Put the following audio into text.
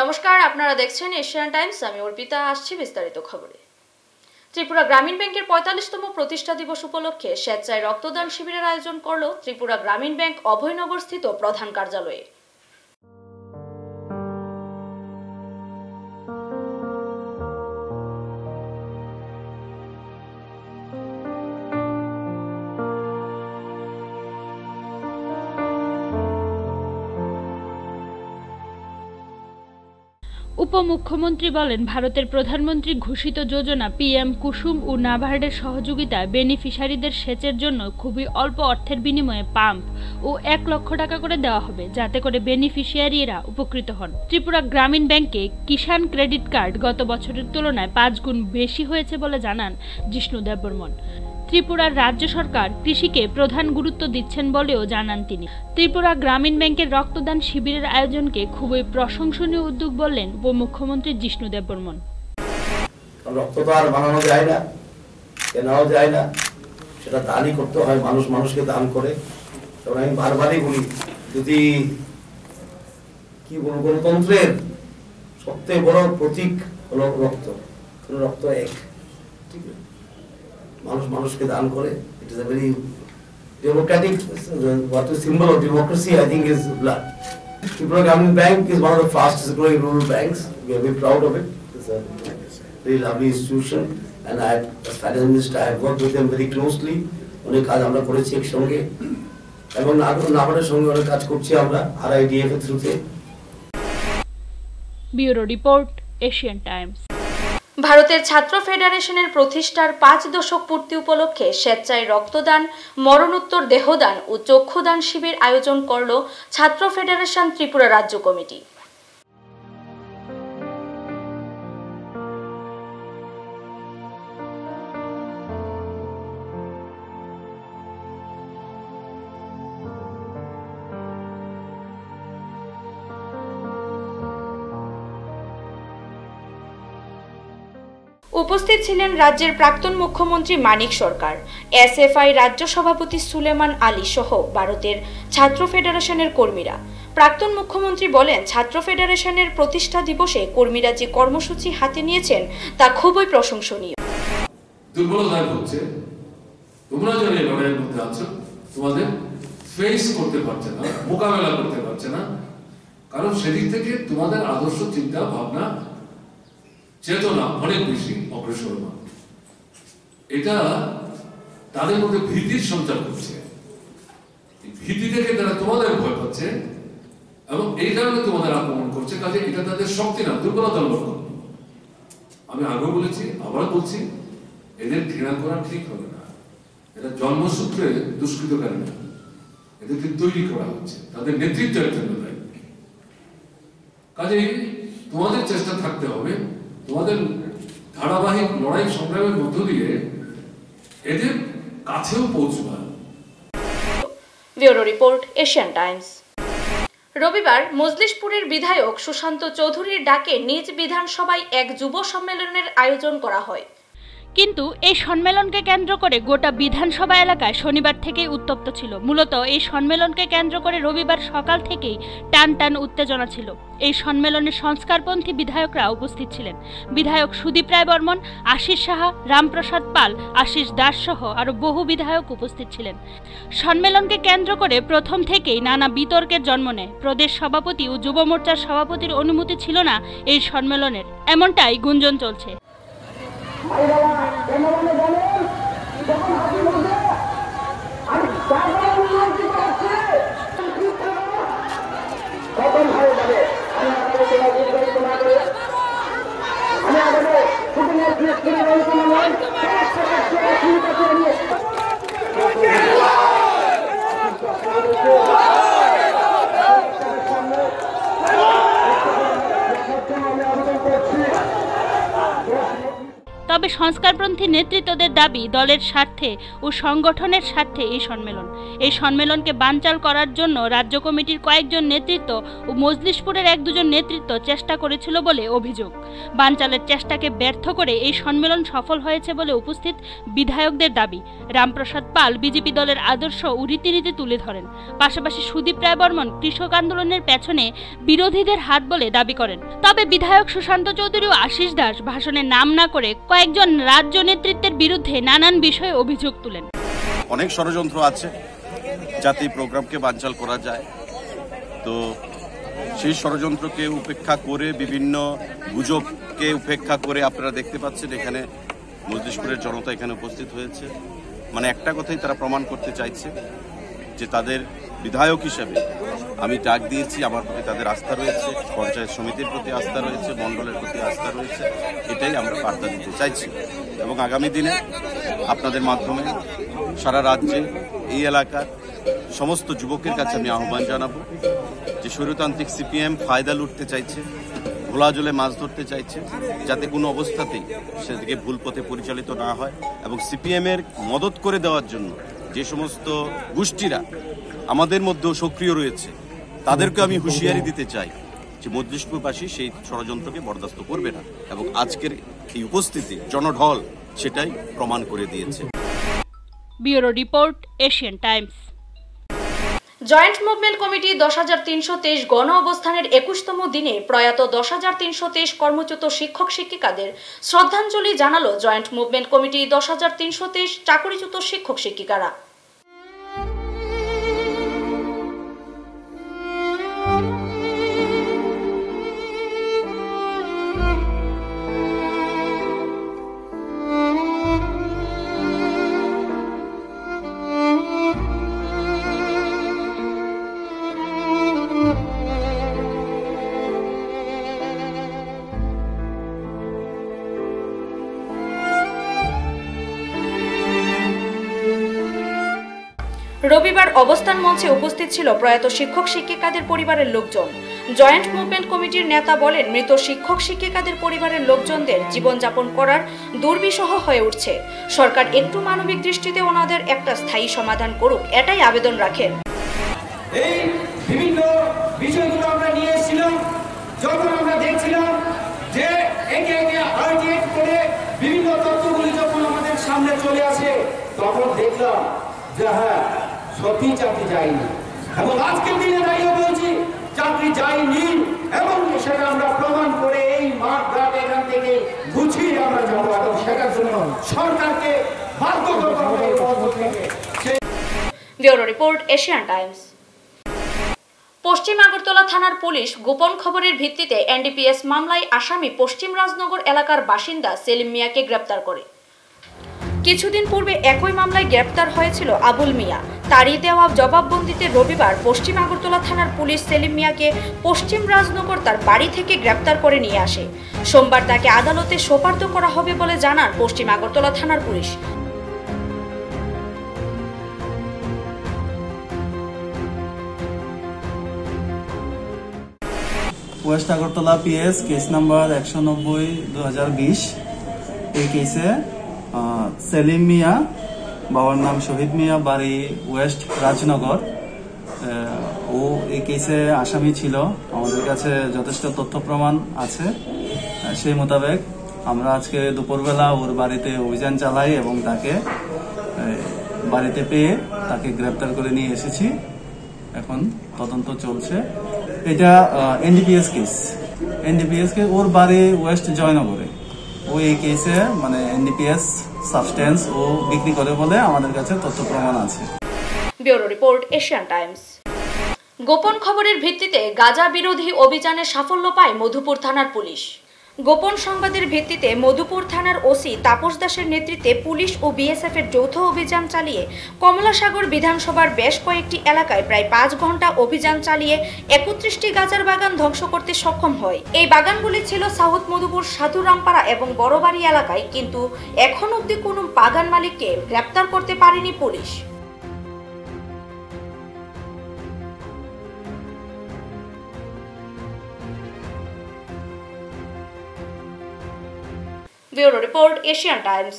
নমস্কার, আপনারা দেখছেন এশিয়ান টাইমস। আমি অর্পিতা, আসছি বিস্তারিত খবরে। ত্রিপুরা গ্রামীণ ব্যাংকের ৪৫তম প্রতিষ্ঠা দিবস উপলক্ষে স্বেচ্ছায় রক্তদান শিবিরের আয়োজন করল ত্রিপুরা গ্রামীণ ব্যাংক অভয়নগরস্থিত প্রধান কার্যালয়ে। উপমুখ্যমন্ত্রী বলেন, ভারতের প্রধানমন্ত্রী ঘোষিত যোজনা পিএম কুসুম ও নাবার্ডের সহযোগিতায় বেনিফিশিয়ারিদের সেচের জন্য খুবই অল্প অর্থের বিনিময়ে পাম্প ও ১ লক্ষ টাকা করে দেওয়া হবে, যাতে করে বেনিফিশিয়ারিরা উপকৃত হন। ত্রিপুরা গ্রামীণ ব্যাংকে কিষাণ ক্রেডিট কার্ড গত বছরের তুলনায় ৫ গুণ বেশি হয়েছে বলে জানান জিষ্ণু দেববর্মন। ত্রিপুরার রাজ্য সরকার কৃষিকে প্রধান গুরুত্ব দিচ্ছেন বলেও জানান তিনি। ত্রিপুরা গ্রামীণ ব্যাংকের রক্তদান শিবিরের আয়োজনকে খুবই প্রশংসনীয় উদ্যোগ বললেন উপমুখ্যমন্ত্রী জিষ্ণু দেববর্মন। রক্ত তো আর বানানো যায় না, কেনাও যায় না, সেটা দানই করতে হয়, মানুষ মানুষকে দান করে। তখন আমি বারবারই বলি, যদি কি বলবো, গণতন্ত্রের সবচেয়ে বড় প্রতীক হলো রক্ত। রক্ত এক, ঠিক আছে, মানুষ মানুষকে দান করে। It is a very Democratic, what is symbol of democracy I think is blood. Tripura Gramin Bank is one of the fastest growing rural banks. We are very proud of it. It's a very lovely institution, and as finance minister I have worked with them very closely. অনেক কাজ আমরা করেছি একসঙ্গে, এবং নাবার্ডের সঙ্গে অনেক কাজ করছি আমরা RIDF এর থ্রুতে। Bureau report, Asian Times. ভারতের ছাত্র ফেডারেশনের প্রতিষ্ঠার ৫ দশক পূর্তি উপলক্ষে স্বেচ্ছায় রক্তদান, মরণোত্তর দেহদান ও চক্ষুদান শিবির আয়োজন করল ছাত্র ফেডারেশন ত্রিপুরা রাজ্য কমিটি। উপস্থিত ছিলেন রাজ্যের প্রাক্তন মুখ্যমন্ত্রী মানিক সরকার, SFI রাজ্য সভাপতি সুলেমান আলী সহ ভারতের ছাত্র ফেডারেশনের কর্মীরা। প্রাক্তন মুখ্যমন্ত্রী বলেন, ছাত্র ফেডারেশনের প্রতিষ্ঠা দিবসে কর্মীরা যে কর্মসূচি হাতে নিয়েছেন তা খুবই প্রশংসনীয়। দুর্বলতা হচ্ছে তোমরা যারা এই লড়াইয়ের মধ্যে আছো, তোমাদের ফেস করতে পারছে না, মোকাবেলা করতে পারছে না, কারণ সেদিক থেকে তোমাদের আদর্শ চিন্তা ভাবনা চেতনা অনেক বেশি অগ্রসরমান। এটা তাদের মধ্যে ভীতির সঞ্চার করছে। ভীতি থেকে তারা তোমাদের ভয় পাচ্ছে এবং এই কারণে তোমাদের আক্রমণ করছে। কাজে এটা তাদের শক্তি না, দুর্বলতার লক্ষণ। আমি আগেও বলেছি, আবার বলছি, এদের ঘৃণা করা ঠিক হবে না। এটা জন্মসূত্রে দুষ্কৃতকারী না, এদেরকে তৈরি করা হচ্ছে তাদের নেতৃত্বের জন্য। কাজে তোমাদের চেষ্টা থাকতে হবে, তোমাদের ধারাবাহিক লড়াই সংগ্রামের মধ্য দিয়ে এদের কাছেও পৌঁছবার। Bureau report, Asian Times. রবিবার মজলিশপুরের বিধায়ক সুশান্ত চৌধুরীর ডাকে নিজ বিধানসভায় এক যুব সম্মেলনের আয়োজন করা হয়। কিন্তু এই সম্মেলনকে কেন্দ্র করে গোটা বিধানসভা এলাকায় শনিবার থেকেই উত্তপ্ত ছিল। মূলত এই সম্মেলনকে কেন্দ্র করে রবিবার সকাল থেকেই টান টান উত্তেজনা ছিল। এই সম্মেলনে সংস্কারপন্থী বিধায়করা উপস্থিত ছিলেন। বিধায়ক সুদীপ রায় বর্মন, আশিস সাহা, রামপ্রসাদ পাল, আশিস দাস সহ আরো বহু বিধায়ক উপস্থিত ছিলেন। সম্মেলনকে কেন্দ্র করে প্রথম থেকেই নানা বিতর্কের জন্ম নেয়। প্রদেশ সভাপতি ও যুব মোর্চার সভাপতির অনুমতি ছিল না এই সম্মেলনের, এমনটাই গুঞ্জন চলছে। তবে সংস্কারপন্থী নেতৃত্বদের দাবি দলের স্বার্থে ও সংগঠনের স্বার্থে এই সম্মেলনকে বানচাল করার জন্য রাজ্য কমিটির কয়েকজন নেতৃত্ব ও মজলিশপুরের 1-2 নেতৃত্ব চেষ্টা করেছিল বলে অভিযোগ। বানচালের চেষ্টাকে ব্যর্থ করে এই সম্মেলন সফল হয়েছে বলে উপস্থিত বিধায়কদের দাবি। রামপ্রসাদ পাল বিজেপি দলের আদর্শ ও রীতিনীতি তুলে ধরেন। পাশাপাশি সুদীপ রায় বর্মন কৃষক আন্দোলনের পেছনে বিরোধীদের হাত বলে দাবি করেন। তবে বিধায়ক সুশান্ত চৌধুরী ও আশিস দাস ভাষণে নাম না করে কয়েকজন রাজ্য নেতৃত্বের বিরুদ্ধে নানান বিষয়ে অভিযোগ তুলেন। অনেক ষড়যন্ত্র আছে যাতে প্রোগ্রামকে বানচাল করা যায়, তো সেই ষড়যন্ত্রকে উপেক্ষা করে, বিভিন্ন গুজবকে উপেক্ষা করে আপনারা দেখতে পাচ্ছেন এখানে মজলিশপুরের জনতা এখানে উপস্থিত হয়েছে। মানে একটা কথাই তারা প্রমাণ করতে চাইছে যে তাদের বিধায়ক হিসেবে আমি ডাক দিয়েছি, আমার প্রতি তাদের আস্থা রয়েছে, পঞ্চায়েত সমিতির প্রতি আস্থা রয়েছে, মণ্ডলের প্রতি আস্থা রয়েছে, এটাই আমরা বার্তা দিতে চাইছি। এবং আগামী দিনে আপনাদের মাধ্যমে সারা রাজ্যে এই এলাকার সমস্ত যুবকের কাছে আমি আহ্বান জানাবো যে স্বৈরতান্ত্রিক সিপিএম ফায়দা লুটতে চাইছে, ঘোলা জলে মাছ ধরতে চাইছে, যাতে কোনো অবস্থাতেই সেদিকে ভুল পথে পরিচালিত না হয়। এবং সিপিএমের মদত করে দেওয়ার জন্য যে সমস্ত গোষ্ঠীরা আমাদের মধ্যেও সক্রিয় রয়েছে তাদেরকে আমি হুঁশিয়ারি দিতে চাই যে মজলিশপুরবাসী সেই ষড়যন্ত্রকে বরদাস্ত করবে না, এবং আজকের এই উপস্থিতি জনঢল সেটাই প্রমাণ করে দিয়েছে। Bureau report, Asian Times. Joint movement committee 10,323 গণ অবস্থানের 21তম দিনে প্রয়াত 10,323 কর্মচ্যুত শিক্ষক শিক্ষিকাদের শ্রদ্ধাঞ্জলি জানালো জয়েন্ট মুভমেন্ট কমিটি 10,323 চাকরিচ্যুত শিক্ষক শিক্ষিকারা। রবিবার অবস্থান মঞ্চে উপস্থিত ছিল প্রয়াত শিক্ষক শিক্ষিকাদের পরিবারের লোকজন। জয়েন্ট মুভমেন্ট কমিটির নেতা বলেন, মৃত শিক্ষক শিক্ষিকাদের পরিবারের লোকজনদের জীবনযাপন করার দুর্বিষহ হয়ে উঠছে। সরকার একটু মানবিক দৃষ্টিতে ওনাদের একটা স্থায়ী সমাধান করুক, এটাই আবেদন রাখেন। এই বিভিন্ন বিষয়গুলো আমরা নিয়ে এসেছিলাম, যখন আমরা দেখছিলাম যে একে একে আর্টিএট করে বিভিন্ন তথ্যগুলি যখন আমাদের সামনে চলে আসে, তখন দেখলাম যে হ্যাঁ, সত্যি চাকরি যায়নি। এবং আজকের দিনে দাঁড়িয়ে বলছি চাকরি যায়নি, এবং সেটা আমরা প্রমাণ করে এই মাঠ ঘাট এখান থেকে গুছিয়ে আমরা যাবো, এবং সেটার জন্য সরকারকে বাধ্য করতে হবে। Bureau report, Asian Times. পশ্চিম আগরতলা থানার পুলিশ গোপন খবরের ভিত্তিতে এনডিপিএস মামলায় আসামি পশ্চিম রাজনগর এলাকার বাসিন্দা সেলিম মিয়াকে গ্রেপ্তার করে। কিছুদিন পূর্বে একই মামলায় গ্রেপ্তার হয়েছিল আবুল মিয়া। তারই দেওয়া জবাববন্দিতে রবিবার পশ্চিম আগরতলা থানার পুলিশ সেলিম মিয়াকে পশ্চিম রাজনগর তার বাড়ি থেকে গ্রেপ্তার করে নিয়ে আসে। সোমবার তাকে আদালতে সোপর্দ করা হবে বলে জানান পশ্চিম আগরতলা থানার police. West Agartala PS case number 190/2020। এই কেসে সেলিম মিয়া, বাবার নাম শহীদ মিয়া, বাড়ি ওয়েস্ট রাজনগর, ও এই কেসে আসামি ছিল। আমাদের কাছে যথেষ্ট তথ্য প্রমাণ আছে, সেই মোতাবেক আমরা আজকে দুপুরবেলা ওর বাড়িতে অভিযান চালাই এবং তাকে বাড়িতে পেয়ে তাকে গ্রেপ্তার করে নিয়ে এসেছি। এখন তদন্ত চলছে। এটা এনডিপিএস কেস। ওর বাড়ি ওয়েস্ট জয়নগরে। ও এই কেসে মানে এনডিপিএস সাবস্টেন্স ও বিক্রি করে বলে আমাদের কাছে তথ্য প্রমাণ আছে। Bureau report, Asian Times. গোপন খবরের ভিত্তিতে গাঁজা বিরোধী অভিযানে সাফল্য পায় মধুপুর থানার পুলিশ। গোপন সংবাদের ভিত্তিতে মধুপুর থানার ওসি তাপস দাসের নেতৃত্বে পুলিশ ও বিএসএফ এর যৌথ অভিযান চালিয়ে কমলাসাগর বিধানসভার বেশ কয়েকটি এলাকায় প্রায় 5 ঘন্টা অভিযান চালিয়ে 31টি গাঁজার বাগান ধ্বংস করতে সক্ষম হয়। এই বাগানগুলি ছিল সাউথ মধুপুর, সাধুরামপাড়া এবং বড়বাড়ি এলাকায়, কিন্তু এখন অবধি কোনো বাগান মালিককে গ্রেপ্তার করতে পারেনি police. Bureau report, Asian Times.